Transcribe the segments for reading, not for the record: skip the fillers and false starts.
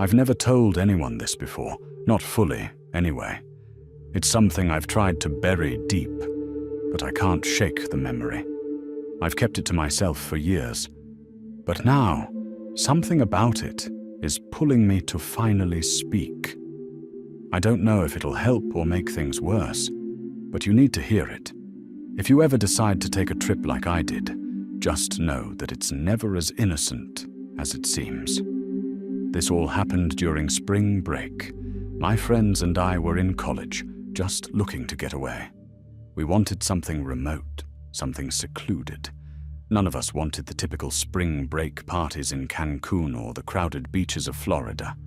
I've never told anyone this before, not fully, anyway. It's something I've tried to bury deep, but I can't shake the memory. I've kept it to myself for years. But now, something about it is pulling me to finally speak. I don't know if it'll help or make things worse, but you need to hear it. If you ever decide to take a trip like I did, just know that it's never as innocent as it seems. This all happened during spring break. My friends and I were in college, just looking to get away. We wanted something remote, something secluded. None of us wanted the typical spring break parties in Cancun or the crowded beaches of Florida.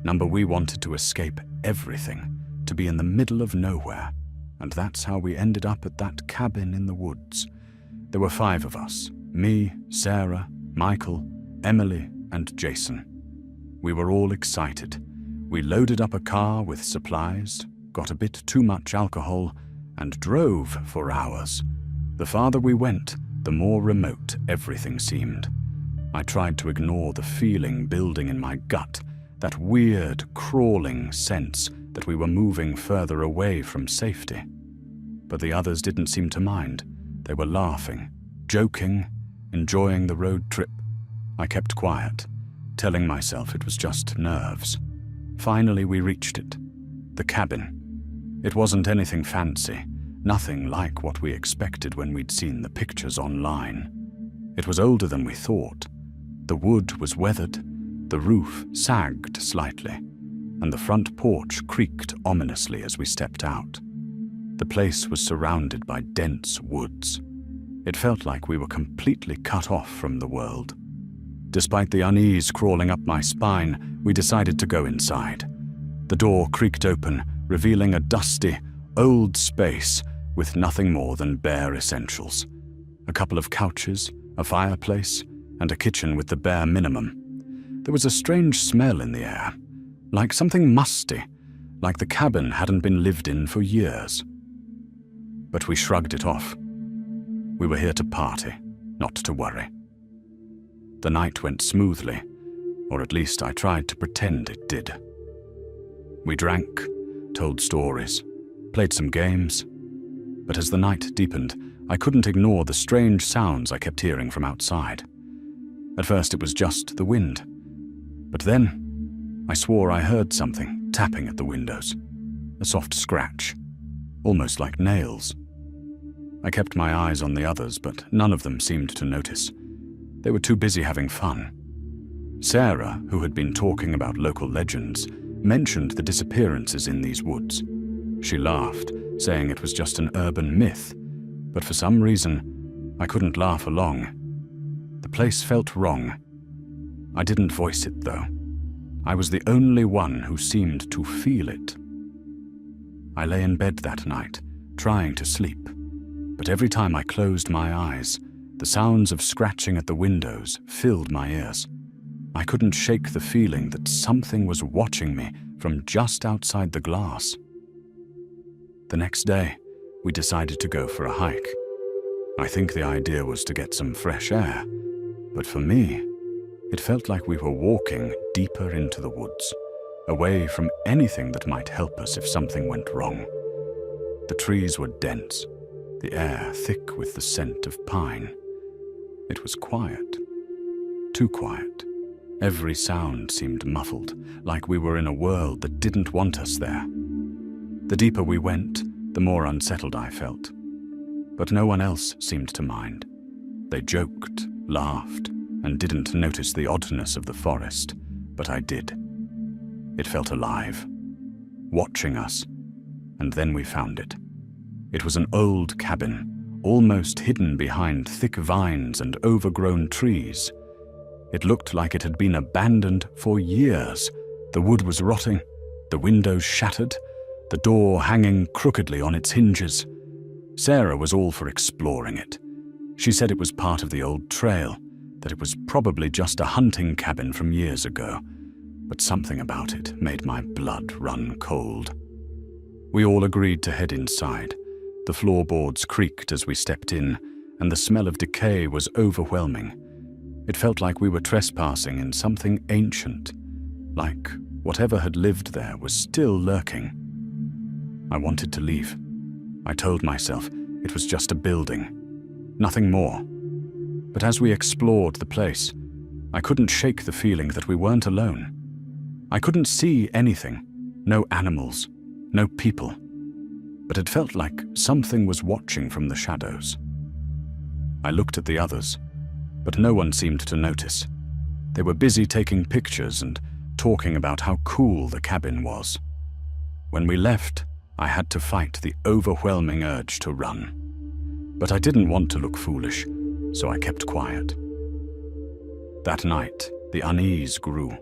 We wanted to escape everything, to be in the middle of nowhere, and that's how we ended up at that cabin in the woods. There were 5 of us, me, Sarah, Michael, Emily, and Jason. We were all excited. We loaded up a car with supplies, got a bit too much alcohol, and drove for hours. The farther we went, the more remote everything seemed. I tried to ignore the feeling building in my gut, that weird, crawling sense that we were moving further away from safety. But the others didn't seem to mind. They were laughing, joking, enjoying the road trip. I kept quiet, telling myself it was just nerves. Finally, we reached it. The cabin. It wasn't anything fancy, nothing like what we expected when we'd seen the pictures online. It was older than we thought. The wood was weathered, the roof sagged slightly, and the front porch creaked ominously as we stepped out. The place was surrounded by dense woods. It felt like we were completely cut off from the world. Despite the unease crawling up my spine, we decided to go inside. The door creaked open, revealing a dusty, old space with nothing more than bare essentials. A couple of couches, a fireplace, and a kitchen with the bare minimum. There was a strange smell in the air, like something musty, like the cabin hadn't been lived in for years. But we shrugged it off. We were here to party, not to worry. The night went smoothly, or at least I tried to pretend it did. We drank, told stories, played some games, but as the night deepened, I couldn't ignore the strange sounds I kept hearing from outside. At first it was just the wind, but then I swore I heard something tapping at the windows, a soft scratch, almost like nails. I kept my eyes on the others, but none of them seemed to notice. They were too busy having fun. Sarah, who had been talking about local legends, mentioned the disappearances in these woods. She laughed, saying it was just an urban myth, but for some reason, I couldn't laugh along. The place felt wrong. I didn't voice it, though. I was the only one who seemed to feel it. I lay in bed that night, trying to sleep, but every time I closed my eyes, the sounds of scratching at the windows filled my ears. I couldn't shake the feeling that something was watching me from just outside the glass. The next day, we decided to go for a hike. I think the idea was to get some fresh air, but for me, it felt like we were walking deeper into the woods, away from anything that might help us if something went wrong. The trees were dense, the air thick with the scent of pine. It was quiet, too quiet. Every sound seemed muffled, like we were in a world that didn't want us there. The deeper we went, the more unsettled I felt. But no one else seemed to mind. They joked, laughed, and didn't notice the oddness of the forest, but I did. It felt alive, watching us, and then we found it. It was an old cabin, almost hidden behind thick vines and overgrown trees. It looked like it had been abandoned for years. The wood was rotting, the windows shattered, the door hanging crookedly on its hinges. Sarah was all for exploring it. She said it was part of the old trail, that it was probably just a hunting cabin from years ago, but something about it made my blood run cold. We all agreed to head inside. The floorboards creaked as we stepped in, and the smell of decay was overwhelming. It felt like we were trespassing in something ancient, like whatever had lived there was still lurking. I wanted to leave. I told myself it was just a building, nothing more. But as we explored the place, I couldn't shake the feeling that we weren't alone. I couldn't see anything, no animals, no people, but it felt like something was watching from the shadows. I looked at the others, but no one seemed to notice. They were busy taking pictures and talking about how cool the cabin was. When we left, I had to fight the overwhelming urge to run. But I didn't want to look foolish, so I kept quiet. That night, the unease grew.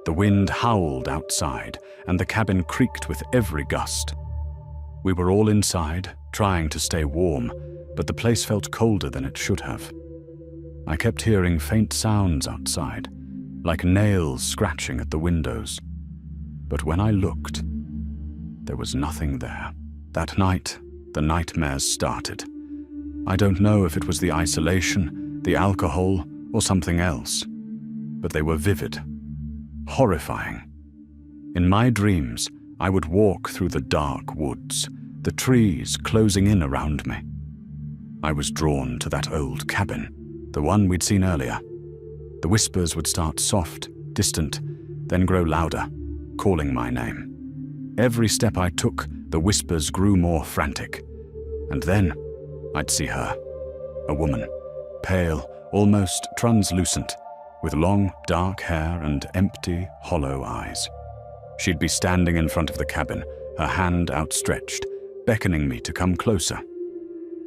The wind howled outside, and the cabin creaked with every gust. We were all inside, trying to stay warm, but the place felt colder than it should have. I kept hearing faint sounds outside, like nails scratching at the windows. But when I looked, there was nothing there. That night, the nightmares started. I don't know if it was the isolation, the alcohol, or something else, but they were vivid, horrifying. In my dreams, I would walk through the dark woods, the trees closing in around me. I was drawn to that old cabin, the one we'd seen earlier. The whispers would start soft, distant, then grow louder, calling my name. Every step I took, the whispers grew more frantic. And then, I'd see her, a woman, pale, almost translucent, with long, dark hair and empty, hollow eyes. She'd be standing in front of the cabin, her hand outstretched, beckoning me to come closer.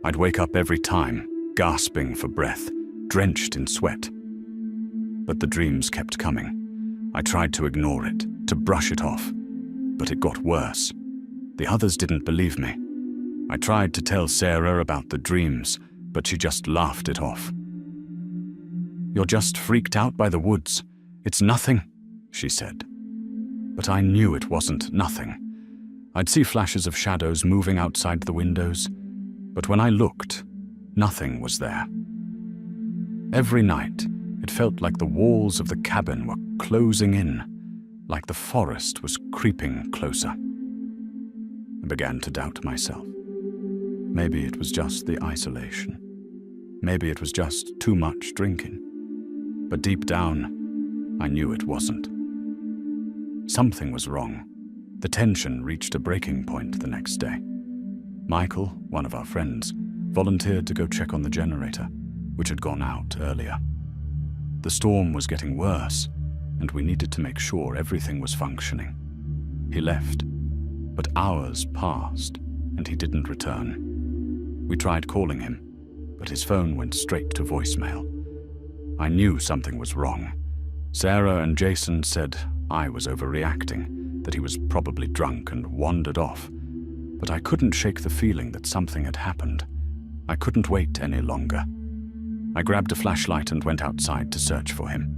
I'd wake up every time, gasping for breath, drenched in sweat. But the dreams kept coming. I tried to ignore it, to brush it off, but it got worse. The others didn't believe me. I tried to tell Sarah about the dreams, but she just laughed it off. "You're just freaked out by the woods. It's nothing," she said. But I knew it wasn't nothing. I'd see flashes of shadows moving outside the windows, but when I looked, nothing was there. Every night, it felt like the walls of the cabin were closing in, like the forest was creeping closer. I began to doubt myself. Maybe it was just the isolation. Maybe it was just too much drinking. But deep down, I knew it wasn't. Something was wrong. The tension reached a breaking point the next day. Michael, one of our friends, volunteered to go check on the generator, which had gone out earlier. The storm was getting worse, and we needed to make sure everything was functioning. He left, but hours passed, and he didn't return. We tried calling him, but his phone went straight to voicemail. I knew something was wrong. Sarah and Jason said I was overreacting, that he was probably drunk and wandered off. But I couldn't shake the feeling that something had happened. I couldn't wait any longer. I grabbed a flashlight and went outside to search for him.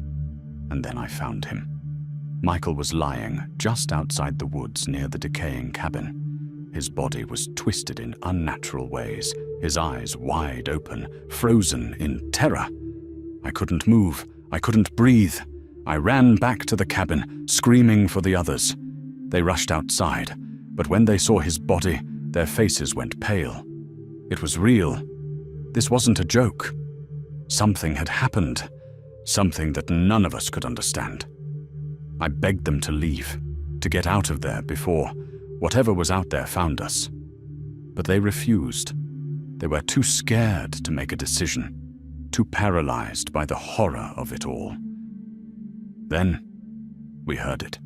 And then I found him. Michael was lying just outside the woods near the decaying cabin. His body was twisted in unnatural ways, his eyes wide open, frozen in terror. I couldn't move. I couldn't breathe. I ran back to the cabin, screaming for the others. They rushed outside, but when they saw his body, their faces went pale. It was real. This wasn't a joke. Something had happened, something that none of us could understand. I begged them to leave, to get out of there before whatever was out there found us. But they refused. They were too scared to make a decision, too paralyzed by the horror of it all. Then, we heard it.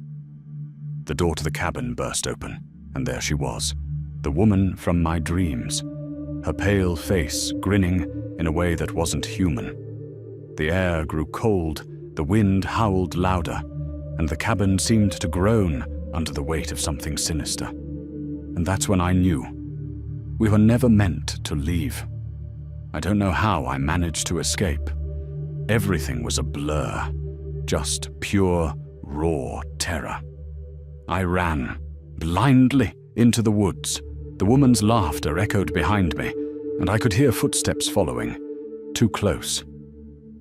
The door to the cabin burst open, and there she was, the woman from my dreams, her pale face grinning in a way that wasn't human. The air grew cold, the wind howled louder, and the cabin seemed to groan under the weight of something sinister. And that's when I knew. We were never meant to leave. I don't know how I managed to escape. Everything was a blur, just pure, raw terror. I ran, blindly, into the woods. The woman's laughter echoed behind me, and I could hear footsteps following, too close.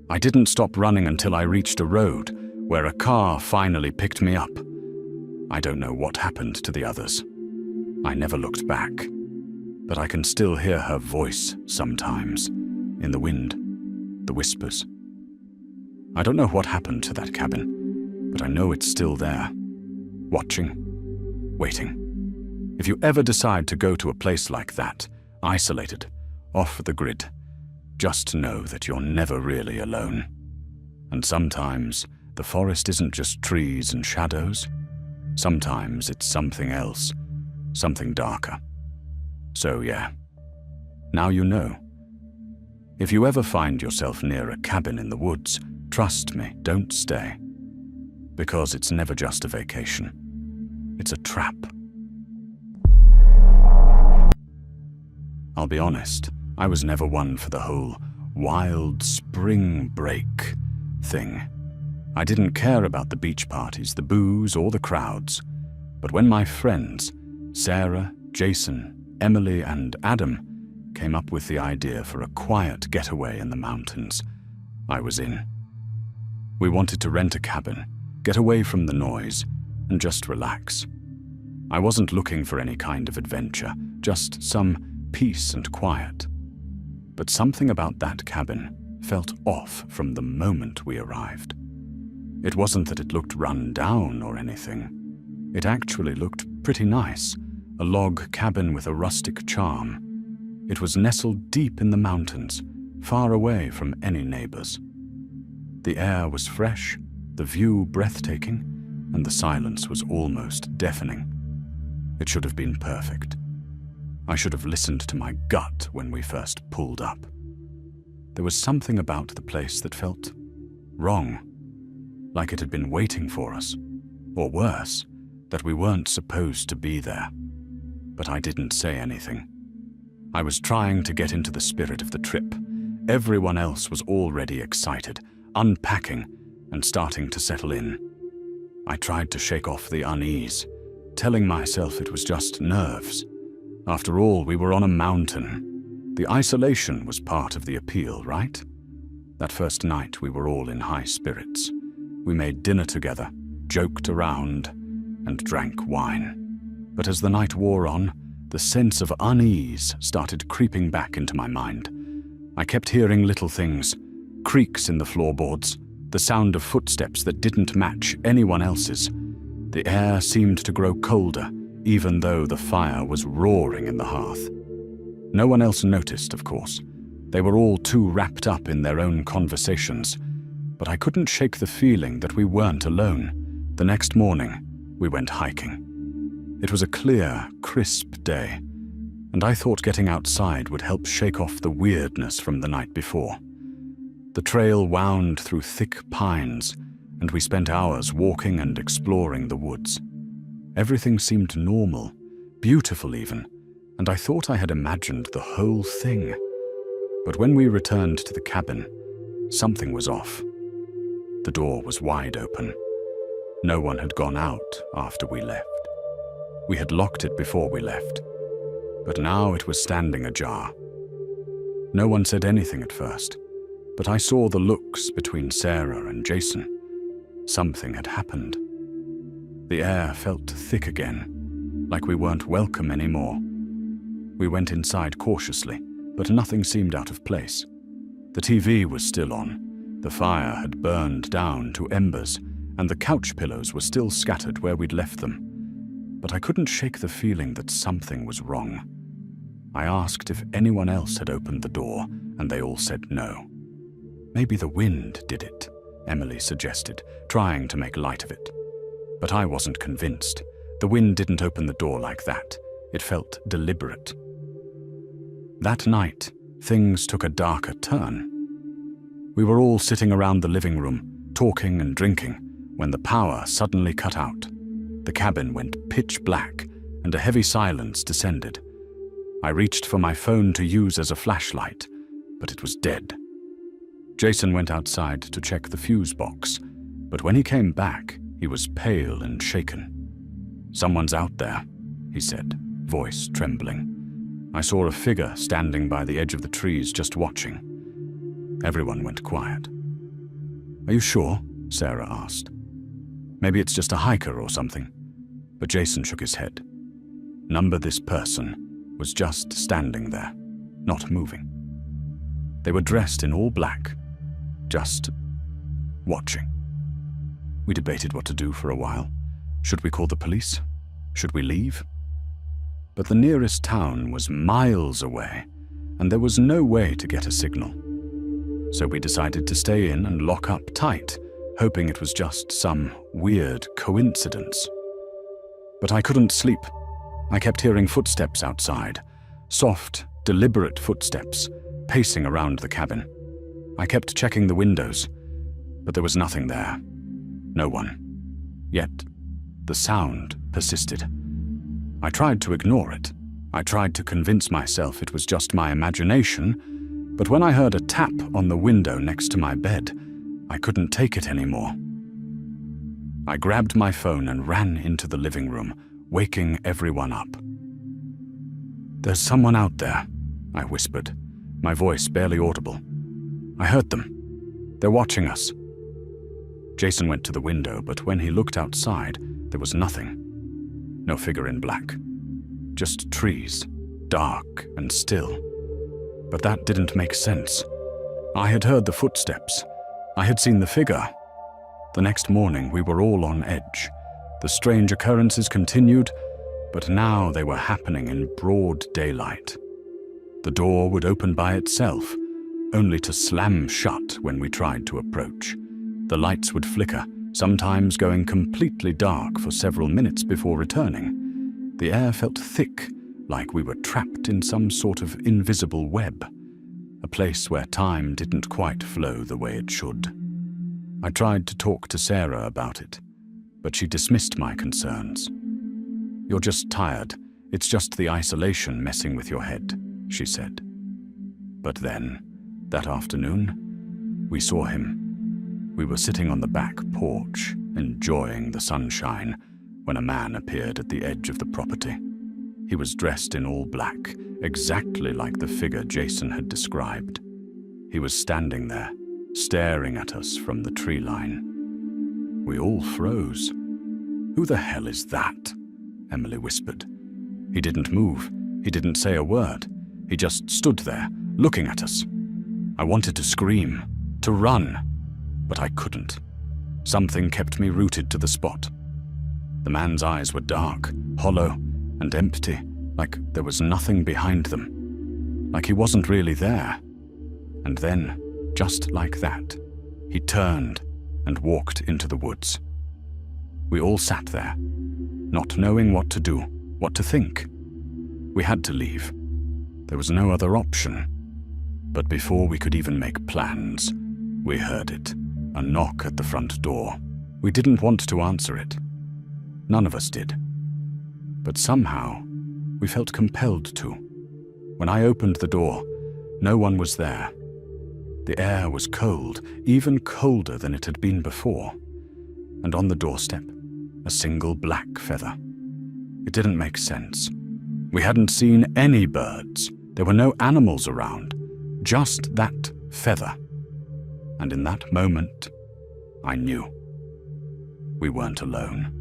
I didn't stop running until I reached a road where a car finally picked me up. I don't know what happened to the others. I never looked back, but I can still hear her voice sometimes, in the wind, the whispers. I don't know what happened to that cabin, but I know it's still there, watching, waiting. If you ever decide to go to a place like that, isolated, off the grid, just know that you're never really alone. And sometimes the forest isn't just trees and shadows. Sometimes it's something else, something darker. So yeah, now you know. If you ever find yourself near a cabin in the woods, trust me, don't stay. Because it's never just a vacation. It's a trap. I'll be honest, I was never one for the whole wild spring break thing. I didn't care about the beach parties, the booze, or the crowds. But when my friends, Sarah, Jason, Emily, and Adam, came up with the idea for a quiet getaway in the mountains, I was in. We wanted to rent a cabin, get away from the noise, and just relax. I wasn't looking for any kind of adventure, just some peace and quiet. But something about that cabin felt off from the moment we arrived. It wasn't that it looked run down or anything. It actually looked pretty nice, a log cabin with a rustic charm. It was nestled deep in the mountains, far away from any neighbors. The air was fresh, the view breathtaking, and the silence was almost deafening. It should have been perfect. I should have listened to my gut when we first pulled up. There was something about the place that felt wrong, like it had been waiting for us, or worse, that we weren't supposed to be there. But I didn't say anything. I was trying to get into the spirit of the trip. Everyone else was already excited, unpacking, and starting to settle in. I tried to shake off the unease, telling myself it was just nerves. After all, we were on a mountain. The isolation was part of the appeal, right? That first night, we were all in high spirits. We made dinner together, joked around, and drank wine. But as the night wore on, the sense of unease started creeping back into my mind. I kept hearing little things, creaks in the floorboards, the sound of footsteps that didn't match anyone else's. The air seemed to grow colder, even though the fire was roaring in the hearth. No one else noticed, of course. They were all too wrapped up in their own conversations. But I couldn't shake the feeling that we weren't alone. The next morning, we went hiking. It was a clear, crisp day, and I thought getting outside would help shake off the weirdness from the night before. The trail wound through thick pines, and we spent hours walking and exploring the woods. Everything seemed normal, beautiful even, and I thought I had imagined the whole thing. But when we returned to the cabin, something was off. The door was wide open. No one had gone out after we left. We had locked it before we left, but now it was standing ajar. No one said anything at first, but I saw the looks between Sarah and Jason. Something had happened. The air felt thick again, like we weren't welcome anymore. We went inside cautiously, but nothing seemed out of place. The TV was still on. The fire had burned down to embers, and the couch pillows were still scattered where we'd left them. But I couldn't shake the feeling that something was wrong. I asked if anyone else had opened the door, and they all said no. Maybe the wind did it, Emily suggested, trying to make light of it. But I wasn't convinced. The wind didn't open the door like that. It felt deliberate. That night, things took a darker turn. We were all sitting around the living room, talking and drinking, when the power suddenly cut out. The cabin went pitch black, and a heavy silence descended. I reached for my phone to use as a flashlight, but it was dead. Jason went outside to check the fuse box, but when he came back, he was pale and shaken. "Someone's out there," he said, voice trembling. I saw a figure standing by the edge of the trees just watching. Everyone went quiet. "Are you sure?" Sarah asked. Maybe it's just a hiker or something. But Jason shook his head. This person was just standing there, not moving. They were dressed in all black, just watching. We debated what to do for a while. Should we call the police? Should we leave? But the nearest town was miles away, and there was no way to get a signal. So we decided to stay in and lock up tight, hoping it was just some weird coincidence. But I couldn't sleep. I kept hearing footsteps outside, soft, deliberate footsteps, pacing around the cabin. I kept checking the windows, but there was nothing there. No one. Yet, the sound persisted. I tried to ignore it. I tried to convince myself it was just my imagination, but when I heard a tap on the window next to my bed, I couldn't take it anymore. I grabbed my phone and ran into the living room, waking everyone up. "There's someone out there," I whispered, my voice barely audible. "I heard them. They're watching us." Jason went to the window, but when he looked outside, there was nothing. No figure in black. Just trees, dark and still. But that didn't make sense. I had heard the footsteps. I had seen the figure. The next morning, we were all on edge. The strange occurrences continued, but now they were happening in broad daylight. The door would open by itself, only to slam shut when we tried to approach. The lights would flicker, sometimes going completely dark for several minutes before returning. The air felt thick, like we were trapped in some sort of invisible web, a place where time didn't quite flow the way it should. I tried to talk to Sarah about it, but she dismissed my concerns. "You're just tired. It's just the isolation messing with your head," she said. But then, that afternoon, we saw him. We were sitting on the back porch, enjoying the sunshine, when a man appeared at the edge of the property. He was dressed in all black, exactly like the figure Jason had described. He was standing there, staring at us from the tree line. We all froze. "Who the hell is that?" Emily whispered. He didn't move. He didn't say a word. He just stood there, looking at us. I wanted to scream, to run, but I couldn't. Something kept me rooted to the spot. The man's eyes were dark, hollow, and empty, like there was nothing behind them. Like he wasn't really there. And then, just like that, he turned and walked into the woods. We all sat there, not knowing what to do, what to think. We had to leave. There was no other option. But before we could even make plans, we heard it, a knock at the front door. We didn't want to answer it. None of us did. But somehow, we felt compelled to. When I opened the door, no one was there. The air was cold, even colder than it had been before. And on the doorstep, a single black feather. It didn't make sense. We hadn't seen any birds. There were no animals around, just that feather. And in that moment, I knew. We weren't alone.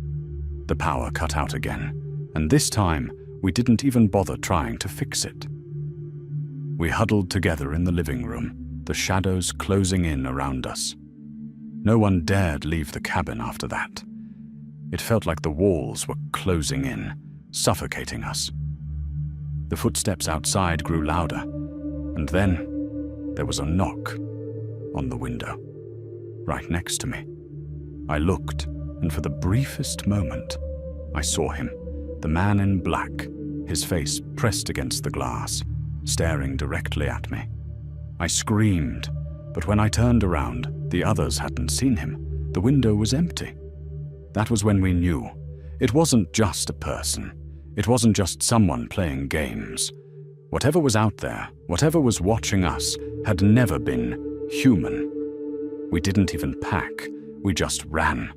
The power cut out again, and this time, we didn't even bother trying to fix it. We huddled together in the living room, the shadows closing in around us. No one dared leave the cabin after that. It felt like the walls were closing in, suffocating us. The footsteps outside grew louder, and then there was a knock on the window, right next to me. I looked, and for the briefest moment, I saw him, the man in black, his face pressed against the glass, staring directly at me. I screamed, but when I turned around, the others hadn't seen him. The window was empty. That was when we knew. It wasn't just a person. It wasn't just someone playing games. Whatever was out there, whatever was watching us, had never been human. We didn't even pack. We just ran.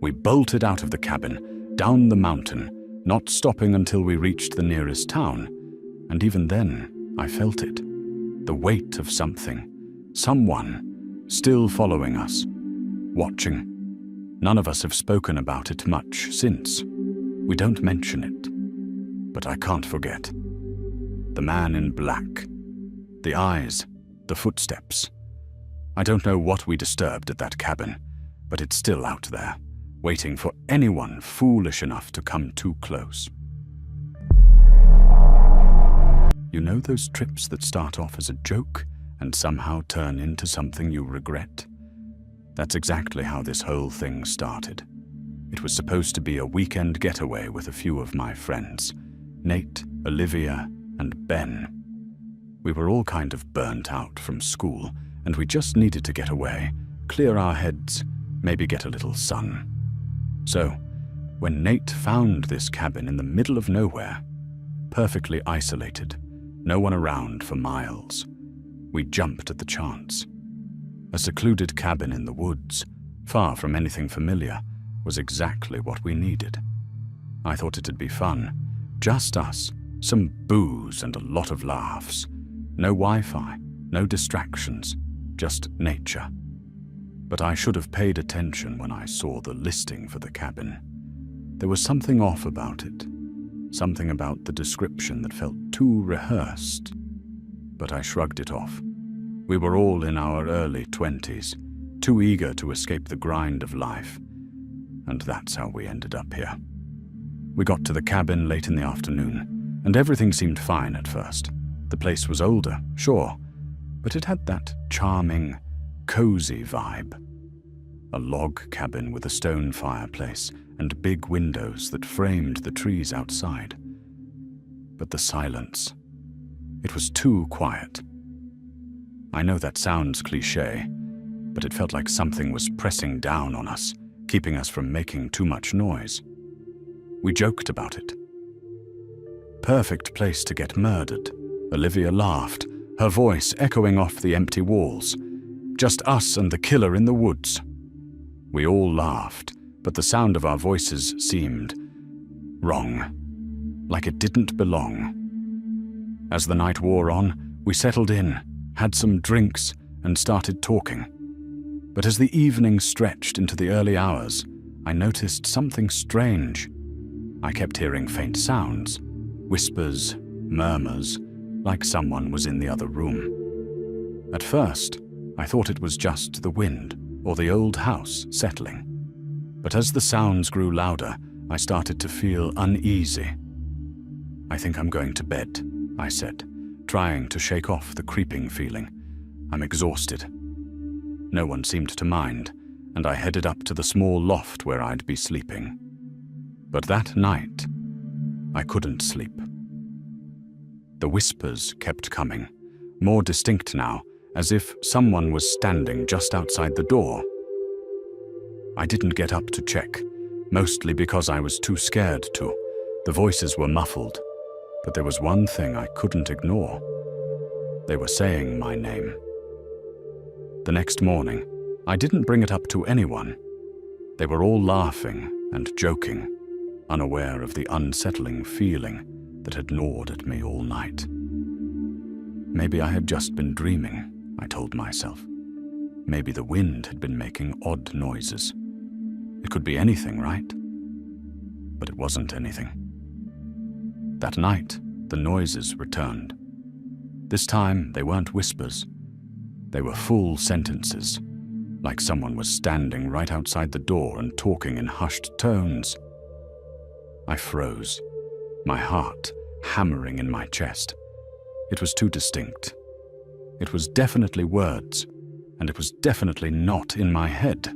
We bolted out of the cabin, down the mountain, not stopping until we reached the nearest town. And even then, I felt it. The weight of something. Someone still following us. Watching. None of us have spoken about it much since. We don't mention it. But I can't forget. The man in black. The eyes. The footsteps. I don't know what we disturbed at that cabin, but it's still out there, waiting for anyone foolish enough to come too close. You know those trips that start off as a joke and somehow turn into something you regret? That's exactly how this whole thing started. It was supposed to be a weekend getaway with a few of my friends, Nate, Olivia, and Ben. We were all kind of burnt out from school, and we just needed to get away, clear our heads, maybe get a little sun. So, when Nate found this cabin in the middle of nowhere, perfectly isolated, no one around for miles, we jumped at the chance. A secluded cabin in the woods, far from anything familiar, was exactly what we needed. I thought it'd be fun. Just us, some booze and a lot of laughs. No Wi-Fi, no distractions, just nature. But I should have paid attention when I saw the listing for the cabin. There was something off about it. Something about the description that felt too rehearsed. But I shrugged it off. We were all in our early 20s, too eager to escape the grind of life. And that's how we ended up here. We got to the cabin late in the afternoon, and everything seemed fine at first. The place was older, sure, but it had that charming, cozy vibe. A log cabin with a stone fireplace and big windows that framed the trees outside. But the silence. It was too quiet. I know that sounds cliché, but it felt like something was pressing down on us, keeping us from making too much noise. We joked about it. Perfect place to get murdered. Olivia laughed, her voice echoing off the empty walls. Just us and the killer in the woods. We all laughed, but the sound of our voices seemed wrong, like it didn't belong. As the night wore on, we settled in, had some drinks, and started talking. But as the evening stretched into the early hours, I noticed something strange. I kept hearing faint sounds, whispers, murmurs, like someone was in the other room. At first, I thought it was just the wind or the old house settling. But as the sounds grew louder, I started to feel uneasy. "I think I'm going to bed," I said, trying to shake off the creeping feeling. "I'm exhausted." No one seemed to mind, and I headed up to the small loft where I'd be sleeping. But that night, I couldn't sleep. The whispers kept coming, more distinct now, as if someone was standing just outside the door. I didn't get up to check, mostly because I was too scared to. The voices were muffled, but there was one thing I couldn't ignore. They were saying my name. The next morning, I didn't bring it up to anyone. They were all laughing and joking, unaware of the unsettling feeling that had gnawed at me all night. Maybe I had just been dreaming, I told myself. Maybe the wind had been making odd noises. It could be anything, right? But it wasn't anything. That night, the noises returned. This time, they weren't whispers. They were full sentences, like someone was standing right outside the door and talking in hushed tones. I froze, my heart hammering in my chest. It was too distinct. It was definitely words, and it was definitely not in my head.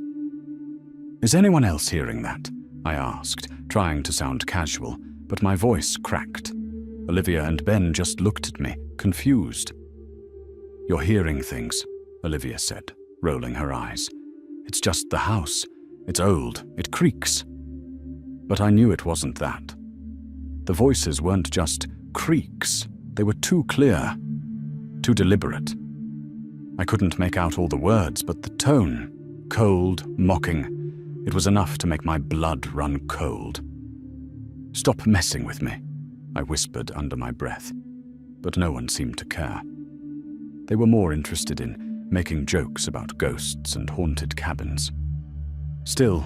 "Is anyone else hearing that?" I asked, trying to sound casual, but my voice cracked. Olivia and Ben just looked at me, confused. "You're hearing things," Olivia said, rolling her eyes. "It's just the house. It's old. It creaks." But I knew it wasn't that. The voices weren't just creaks. They were too clear, too deliberate. I couldn't make out all the words, but the tone, cold, mocking, it was enough to make my blood run cold. "Stop messing with me," I whispered under my breath, but no one seemed to care. They were more interested in making jokes about ghosts and haunted cabins. Still,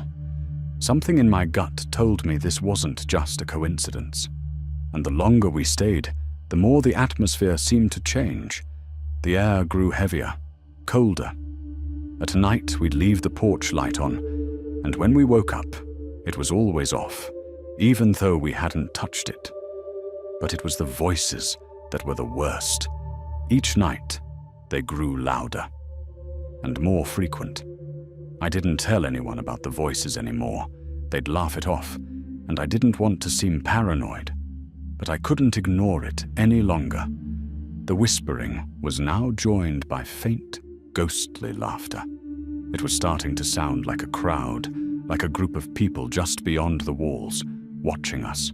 Something in my gut told me this wasn't just a coincidence. And the longer we stayed, the more the atmosphere seemed to change. The air grew heavier, colder. At night, we'd leave the porch light on, and when we woke up, it was always off, even though we hadn't touched it. But it was the voices that were the worst. Each night, they grew louder and more frequent. I didn't tell anyone about the voices anymore. They'd laugh it off, and I didn't want to seem paranoid. But I couldn't ignore it any longer. The whispering was now joined by faint, ghostly laughter. It was starting to sound like a crowd, like a group of people just beyond the walls, watching us.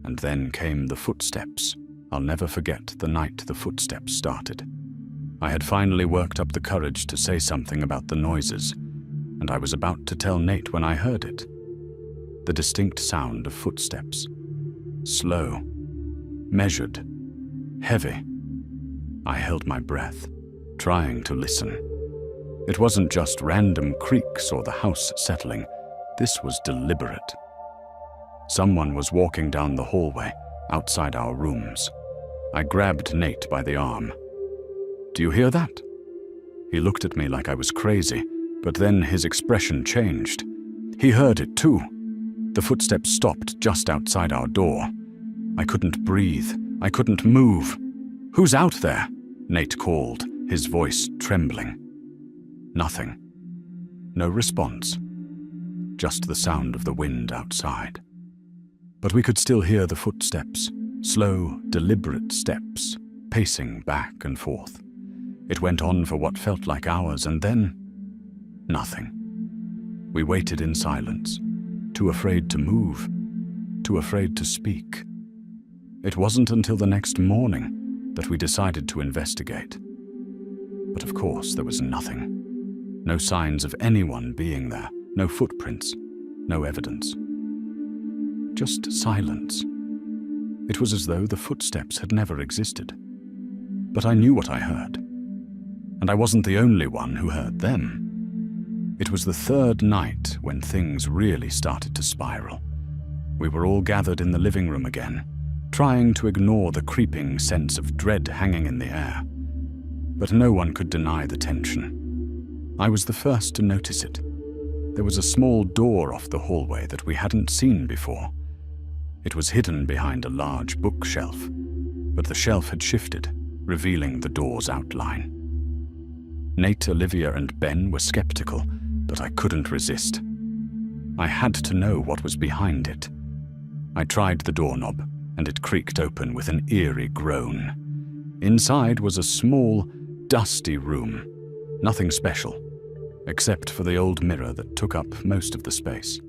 And then came the footsteps. I'll never forget the night the footsteps started. I had finally worked up the courage to say something about the noises, and I was about to tell Nate when I heard it. The distinct sound of footsteps. Slow, measured, heavy. I held my breath, trying to listen. It wasn't just random creaks or the house settling. This was deliberate. Someone was walking down the hallway, outside our rooms. I grabbed Nate by the arm. "Do you hear that?" He looked at me like I was crazy, but then his expression changed. He heard it too. The footsteps stopped just outside our door. I couldn't breathe. I couldn't move. "Who's out there?" Nate called, his voice trembling. Nothing. No response. Just the sound of the wind outside. But we could still hear the footsteps, slow, deliberate steps, pacing back and forth. It went on for what felt like hours, and then nothing. We waited in silence, too afraid to move, too afraid to speak. It wasn't until the next morning that we decided to investigate. But of course there was nothing. No signs of anyone being there, no footprints, no evidence. Just silence. It was as though the footsteps had never existed. But I knew what I heard. And I wasn't the only one who heard them. It was the third night when things really started to spiral. We were all gathered in the living room again, trying to ignore the creeping sense of dread hanging in the air. But no one could deny the tension. I was the first to notice it. There was a small door off the hallway that we hadn't seen before. It was hidden behind a large bookshelf, but the shelf had shifted, revealing the door's outline. Nate, Olivia, and Ben were skeptical, but I couldn't resist. I had to know what was behind it. I tried the doorknob, and it creaked open with an eerie groan. Inside was a small, dusty room. Nothing special, except for the old mirror that took up most of the space.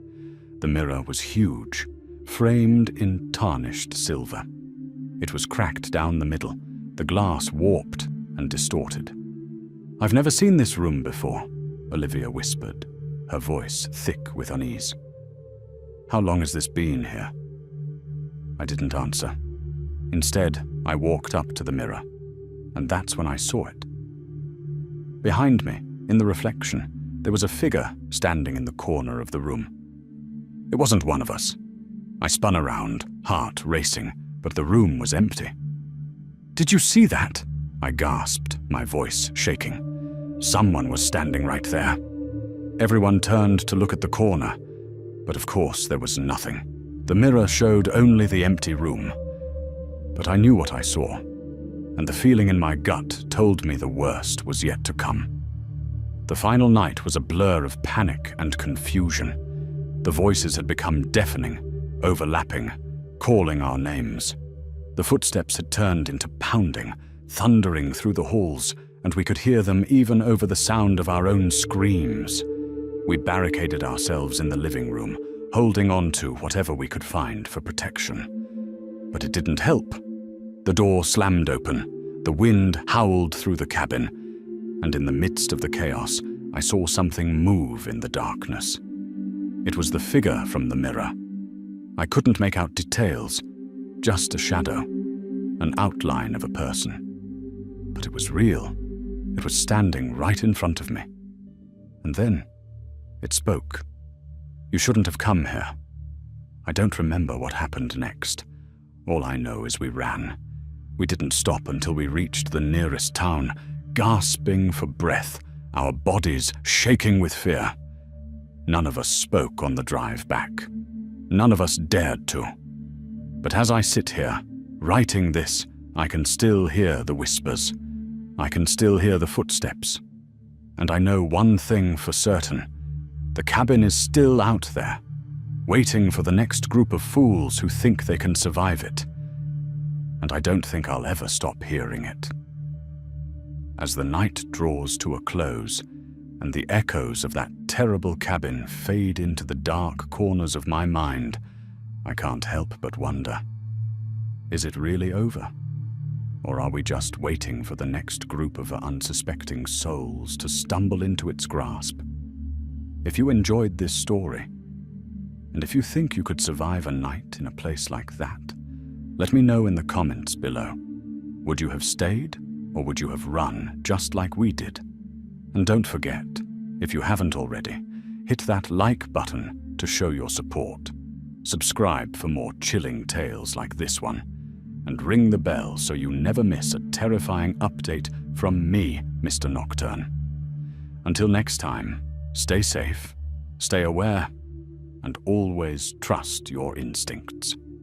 The mirror was huge, framed in tarnished silver. It was cracked down the middle, the glass warped and distorted. "I've never seen this room before," Olivia whispered, her voice thick with unease. "How long has this been here?" I didn't answer. Instead, I walked up to the mirror, and that's when I saw it. Behind me, in the reflection, there was a figure standing in the corner of the room. It wasn't one of us. I spun around, heart racing, but the room was empty. "Did you see that?" I gasped, my voice shaking. Someone was standing right there. Everyone turned to look at the corner, but of course there was nothing. The mirror showed only the empty room. But I knew what I saw, and the feeling in my gut told me the worst was yet to come. The final night was a blur of panic and confusion. The voices had become deafening, overlapping, calling our names. The footsteps had turned into pounding, thundering through the halls, and we could hear them even over the sound of our own screams. We barricaded ourselves in the living room, holding on to whatever we could find for protection. But it didn't help. The door slammed open, the wind howled through the cabin, and in the midst of the chaos, I saw something move in the darkness. It was the figure from the mirror. I couldn't make out details, just a shadow, an outline of a person. But it was real. It was standing right in front of me. And then it spoke. You shouldn't have come here. I don't remember what happened next. All I know is we ran. We didn't stop until we reached the nearest town, gasping for breath, our bodies shaking with fear. None of us spoke on the drive back. None of us dared to. But as I sit here, writing this, I can still hear the whispers. I can still hear the footsteps. And I know one thing for certain. The cabin is still out there, waiting for the next group of fools who think they can survive it. And I don't think I'll ever stop hearing it. As the night draws to a close, and the echoes of that terrible cabin fade into the dark corners of my mind, I can't help but wonder, is it really over? Or are we just waiting for the next group of unsuspecting souls to stumble into its grasp? If you enjoyed this story, and if you think you could survive a night in a place like that, let me know in the comments below. Would you have stayed, or would you have run just like we did? And don't forget, if you haven't already, hit that like button to show your support. Subscribe for more chilling tales like this one, and ring the bell so you never miss a terrifying update from me, Mr. Nocturne. Until next time, stay safe, stay aware, and always trust your instincts.